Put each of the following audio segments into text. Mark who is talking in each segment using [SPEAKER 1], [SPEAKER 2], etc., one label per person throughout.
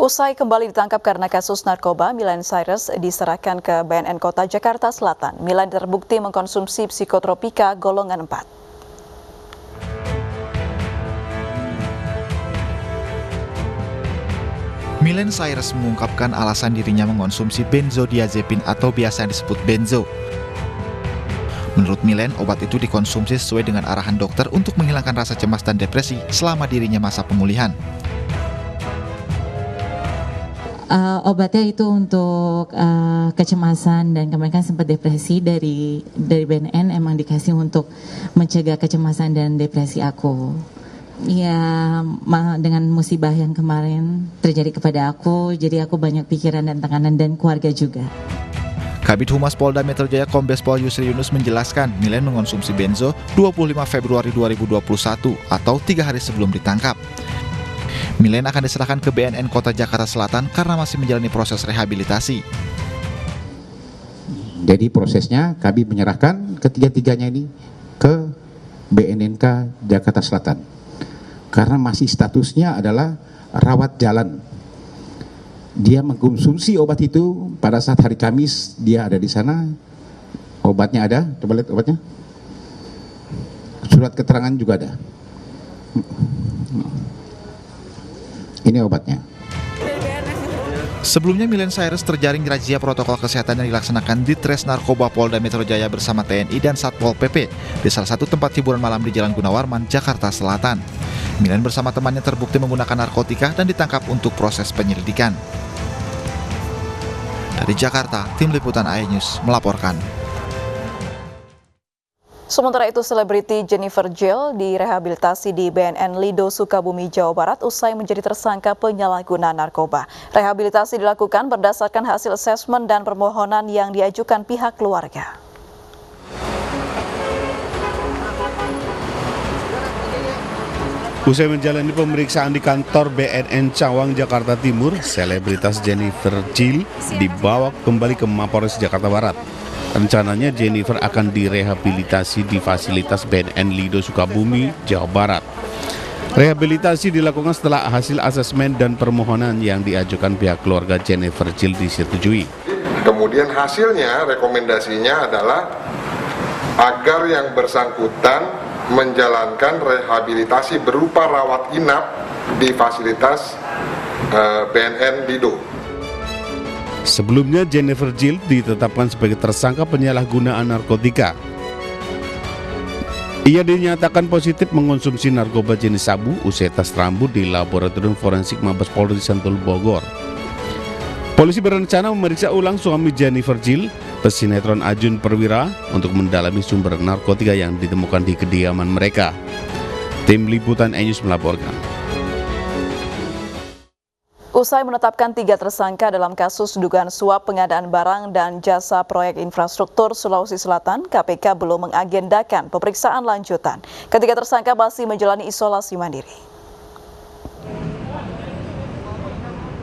[SPEAKER 1] Usai kembali ditangkap karena kasus narkoba, Miley Cyrus diserahkan ke BNN Kota Jakarta Selatan. Miley terbukti mengkonsumsi psikotropika golongan 4.
[SPEAKER 2] Miley Cyrus mengungkapkan alasan dirinya mengonsumsi benzodiazepin atau biasa disebut benzo. Menurut Miley, obat itu dikonsumsi sesuai dengan arahan dokter untuk menghilangkan rasa cemas dan depresi selama dirinya masa pemulihan.
[SPEAKER 3] Obatnya itu untuk kecemasan, dan kemarin kan sempat depresi. Dari BNN emang dikasih untuk mencegah kecemasan dan depresi aku. Ya, dengan musibah yang kemarin terjadi kepada aku, jadi aku banyak pikiran dan tekanan, dan keluarga juga.
[SPEAKER 2] Kabid Humas Polda Metro Jaya Kombes Pol Yusri Yunus menjelaskan Miley mengonsumsi benzo 25 Februari 2021 atau 3 hari sebelum ditangkap. Miley akan diserahkan ke BNN Kota Jakarta Selatan karena masih menjalani proses rehabilitasi.
[SPEAKER 4] Jadi prosesnya kami menyerahkan ketiga-tiganya ini ke BNNK Jakarta Selatan. Karena masih statusnya adalah rawat jalan. Dia mengkonsumsi obat itu pada saat hari Kamis, dia ada di sana. Obatnya ada, coba lihat obatnya. Surat keterangan juga ada. Ini obatnya.
[SPEAKER 2] Sebelumnya Miley Cyrus terjaring razia protokol kesehatan yang dilaksanakan di Tres Narkoba Polda Metro Jaya bersama TNI dan Satpol PP di salah satu tempat hiburan malam di Jalan Gunawarman, Jakarta Selatan. Miley bersama temannya terbukti menggunakan narkotika dan ditangkap untuk proses penyelidikan. Dari Jakarta, Tim Liputan iNews melaporkan.
[SPEAKER 1] Sementara itu, selebriti Jennifer Jill direhabilitasi di BNN Lido Sukabumi, Jawa Barat usai menjadi tersangka penyalahgunaan narkoba. Rehabilitasi dilakukan berdasarkan hasil asesmen dan permohonan yang diajukan pihak keluarga.
[SPEAKER 5] Usai menjalani pemeriksaan di kantor BNN Cawang, Jakarta Timur, selebritas Jennifer Jill dibawa kembali ke Mapolres Jakarta Barat. Rencananya Jennifer akan direhabilitasi di fasilitas BNN Lido Sukabumi, Jawa Barat. Rehabilitasi dilakukan setelah hasil asesmen dan permohonan yang diajukan pihak keluarga Jennifer Jill disetujui.
[SPEAKER 6] Kemudian hasilnya, rekomendasinya adalah agar yang bersangkutan menjalankan rehabilitasi berupa rawat inap di fasilitas BNN Lido.
[SPEAKER 5] Sebelumnya Jennifer Jill ditetapkan sebagai tersangka penyalahgunaan narkotika. Ia dinyatakan positif mengonsumsi narkoba jenis sabu usai tes rambut di Laboratorium Forensik Mabes Polri Sentul Bogor. Polisi berencana memeriksa ulang suami Jennifer Jill, pesinetron Ajun Perwira, untuk mendalami sumber narkotika yang ditemukan di kediaman mereka. Tim Liputan iNews melaporkan.
[SPEAKER 1] Usai menetapkan 3 tersangka dalam kasus dugaan suap pengadaan barang dan jasa proyek infrastruktur Sulawesi Selatan, KPK belum mengagendakan pemeriksaan lanjutan. Ketiga tersangka masih menjalani isolasi mandiri.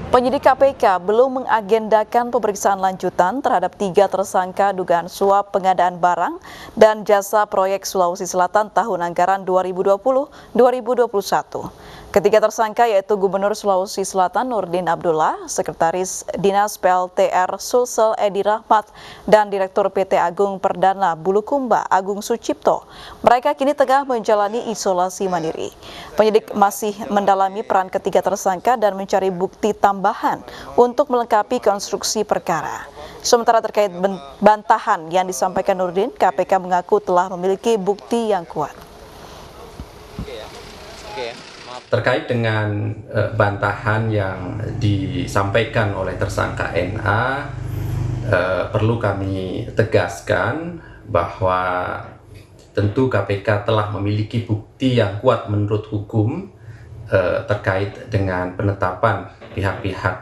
[SPEAKER 1] Penyidik KPK belum mengagendakan pemeriksaan lanjutan terhadap 3 tersangka dugaan suap pengadaan barang dan jasa proyek Sulawesi Selatan tahun anggaran 2020-2021. Ketiga tersangka yaitu Gubernur Sulawesi Selatan Nurdin Abdullah, Sekretaris Dinas PLTR Sulsel Edi Rahmat, dan Direktur PT Agung Perdana Bulukumba Agung Sucipto. Mereka kini tengah menjalani isolasi mandiri. Penyidik masih mendalami peran ketiga tersangka dan mencari bukti tambahan untuk melengkapi konstruksi perkara. Sementara terkait bantahan yang disampaikan Nurdin, KPK mengaku telah memiliki bukti yang kuat.
[SPEAKER 7] Terkait dengan bantahan yang disampaikan oleh tersangka NA, perlu kami tegaskan bahwa tentu KPK telah memiliki bukti yang kuat menurut hukum terkait dengan penetapan pihak-pihak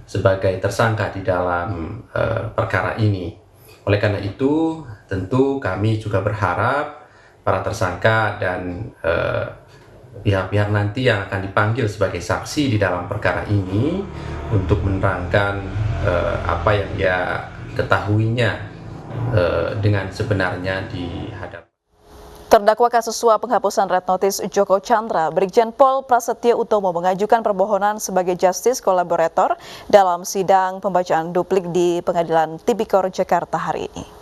[SPEAKER 7] sebagai tersangka di dalam perkara ini. Oleh karena itu, tentu kami juga berharap para tersangka dan pihak-pihak nanti yang akan dipanggil sebagai saksi di dalam perkara ini untuk menerangkan apa yang dia ketahuinya dengan sebenarnya di hadapan.
[SPEAKER 1] Terdakwa kasus suap penghapusan red notice Joko Chandra, Brigjen Pol Prasetyo Utomo mengajukan permohonan sebagai justice collaborator dalam sidang pembacaan duplik di Pengadilan Tipikor Jakarta hari ini.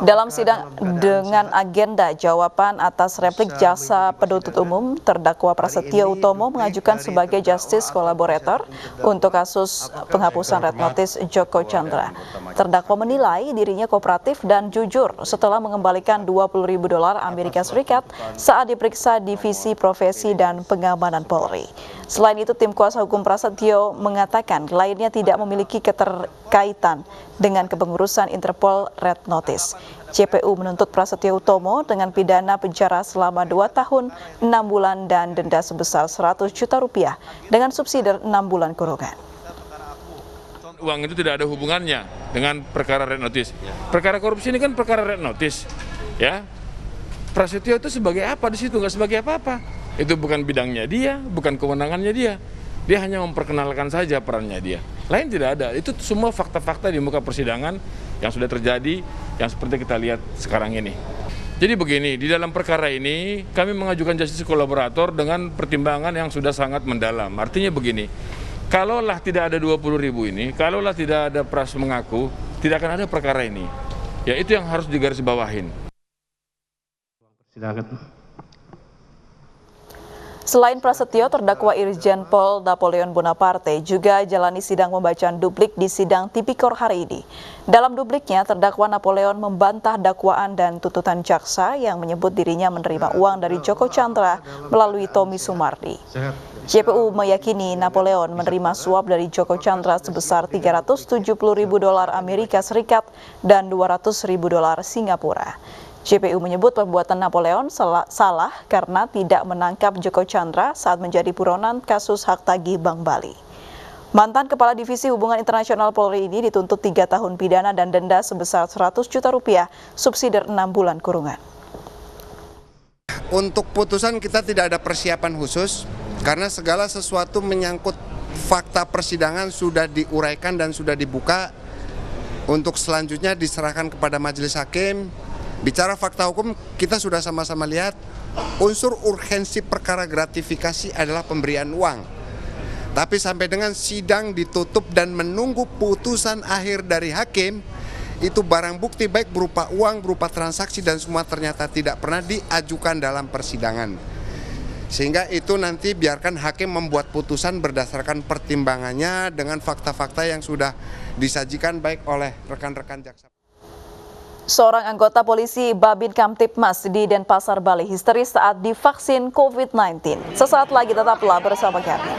[SPEAKER 1] Dalam sidang dengan agenda jawaban atas replik jaksa penuntut umum, terdakwa Prasetyo Utomo mengajukan sebagai justice collaborator untuk kasus penghapusan red notice Joko Chandra. Terdakwa menilai dirinya kooperatif dan jujur setelah mengembalikan $20.000 Amerika Serikat saat diperiksa Divisi Profesi dan Pengamanan Polri. Selain itu, tim kuasa hukum Prasetyo mengatakan kliennya tidak memiliki keterkaitan dengan kepengurusan Interpol Red Notice. JPU menuntut Prasetyo Utomo dengan pidana penjara selama 2 tahun, 6 bulan dan denda sebesar Rp100 juta dengan subsidi 6 bulan kurungan.
[SPEAKER 8] Uang itu tidak ada hubungannya dengan perkara red notice. Perkara korupsi ini kan perkara red notice, ya. Prasetyo itu sebagai apa di situ? Nggak sebagai apa-apa. Itu bukan bidangnya dia, bukan kewenangannya dia. Dia hanya memperkenalkan saja perannya dia. Lain tidak ada. Itu semua fakta-fakta di muka persidangan yang sudah terjadi, yang seperti kita lihat sekarang ini. Jadi begini, di dalam perkara ini kami mengajukan justice collaborator dengan pertimbangan yang sudah sangat mendalam. Artinya begini, kalaulah tidak ada 20.000 ini, kalaulah tidak ada pras mengaku, tidak akan ada perkara ini. Ya itu yang harus digarisbawahin.
[SPEAKER 1] Selain Prasetyo, terdakwa Irjen Pol Napoleon Bonaparte juga jalani sidang pembacaan duplik di sidang Tipikor hari ini. Dalam dupliknya, terdakwa Napoleon membantah dakwaan dan tuntutan jaksa yang menyebut dirinya menerima uang dari Joko Chandra melalui Tommy Sumardi. JPU meyakini Napoleon menerima suap dari Joko Chandra sebesar $370.000 Amerika Serikat dan $200.000 Singapura. JPU menyebut perbuatan Napoleon salah karena tidak menangkap Joko Chandra saat menjadi buronan kasus hak tagih Bank Bali. Mantan Kepala Divisi Hubungan Internasional Polri ini dituntut 3 tahun pidana dan denda sebesar Rp100 juta, subsidi 6 bulan kurungan.
[SPEAKER 9] Untuk putusan kita tidak ada persiapan khusus karena segala sesuatu menyangkut fakta persidangan sudah diuraikan dan sudah dibuka. Untuk selanjutnya diserahkan kepada majelis hakim. Bicara fakta hukum, kita sudah sama-sama lihat unsur urgensi perkara gratifikasi adalah pemberian uang. Tapi sampai dengan sidang ditutup dan menunggu putusan akhir dari hakim, itu barang bukti baik berupa uang, berupa transaksi dan semua ternyata tidak pernah diajukan dalam persidangan. Sehingga itu nanti biarkan hakim membuat putusan berdasarkan pertimbangannya dengan fakta-fakta yang sudah disajikan baik oleh rekan-rekan jaksa.
[SPEAKER 1] Seorang anggota polisi Babin Kamtipmas di Denpasar, Bali histeris saat divaksin COVID-19. Sesaat lagi tetaplah bersama kami.